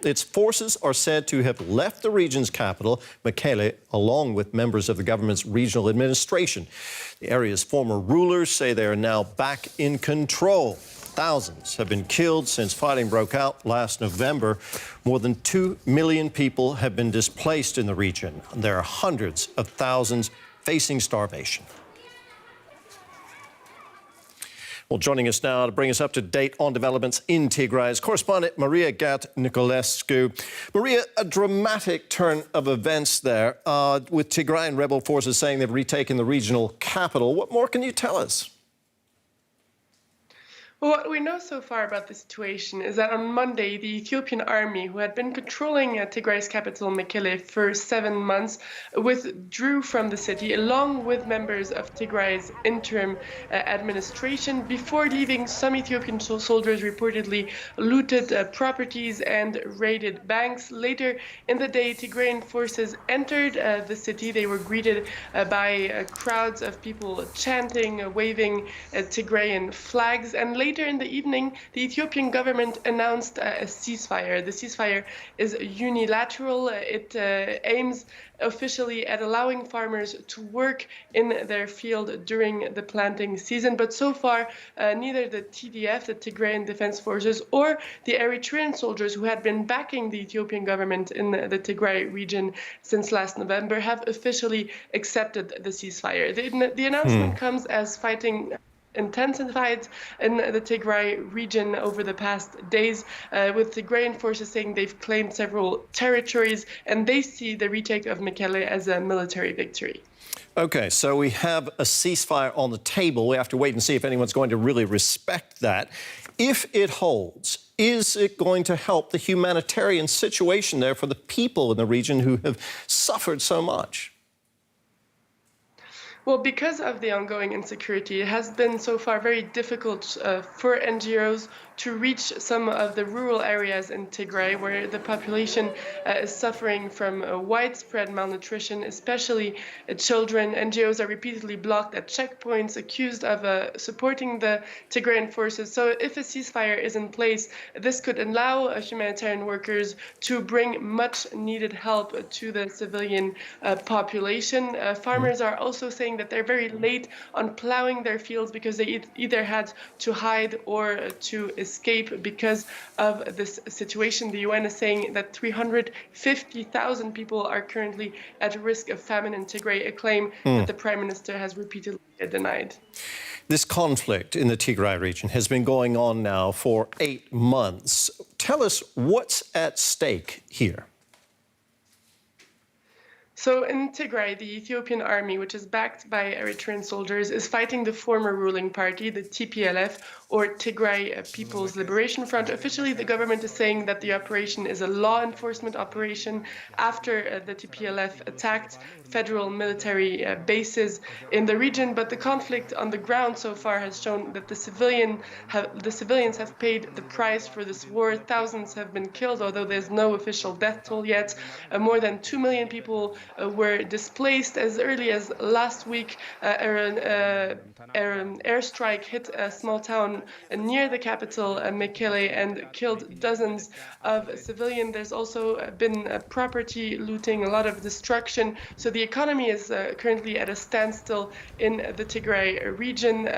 Its forces are said to have left the region's capital, Mekelle, along with members of the government's regional administration. The area's former rulers say they are now back in control. Thousands have been killed since fighting broke out last November. More than 2 million people have been displaced in the region. There are hundreds of thousands facing starvation. Well, joining us now to bring us up to date on developments in Tigraay is correspondent Maria Gat-Nicolescu. Maria, a dramatic turn of events there, with Tigraayan rebel forces saying they've retaken the regional capital. What more can you tell us? Well, what we know so far about the situation is that on Monday, the Ethiopian army, who had been controlling Tigray's capital, Mekelle, for 7 months, withdrew from the city along with members of Tigray's interim administration. Before leaving, some Ethiopian soldiers reportedly looted properties and raided banks. Later in the day, Tigrayan forces entered the city. They were greeted by crowds of people chanting, waving Tigrayan flags, and later in the evening, the Ethiopian government announced a ceasefire. The ceasefire is unilateral. It aims officially at allowing farmers to work in their field during the planting season. But so far, neither the TDF, the Tigrayan Defense Forces, or the Eritrean soldiers who had been backing the Ethiopian government in the Tigraay region since last November have officially accepted the ceasefire. The announcement comes as fighting intensified in the Tigraay region over the past days, with Tigrayan forces saying they've claimed several territories, and they see the retake of Mekelle as a military victory. Okay, so we have a ceasefire on the table. We have to wait and see if anyone's going to really respect that. If it holds, is it going to help the humanitarian situation there for the people in the region who have suffered so much? Well, because of the ongoing insecurity, it has been so far very difficult for NGOs to reach some of the rural areas in Tigraay, where the population is suffering from widespread malnutrition, especially children. NGOs are repeatedly blocked at checkpoints, accused of supporting the Tigrayan forces. So if a ceasefire is in place, this could allow humanitarian workers to bring much needed help to the civilian population. Farmers are also saying that they're very late on plowing their fields because they either had to hide or to escape because of this situation. The UN is saying that 350,000 people are currently at risk of famine in Tigraay, a claim that the Prime Minister has repeatedly denied. This conflict in the Tigraay region has been going on now for 8 months. Tell us what's at stake here. So in Tigraay, the Ethiopian army, which is backed by Eritrean soldiers, is fighting the former ruling party, the TPLF, or Tigraay People's Liberation Front. Officially, the government is saying that the operation is a law enforcement operation after the TPLF attacked federal military bases in the region. But the conflict on the ground so far has shown that the civilians have paid the price for this war. Thousands have been killed, although there's no official death toll yet. More than 2 million people were displaced. As early as last week, an airstrike hit a small town near the capital, Mekelle, and killed dozens of civilians. There's also been property looting, a lot of destruction. So the economy is currently at a standstill in the Tigraay region.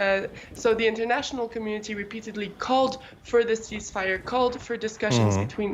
So the international community repeatedly called for the ceasefire, called for discussions between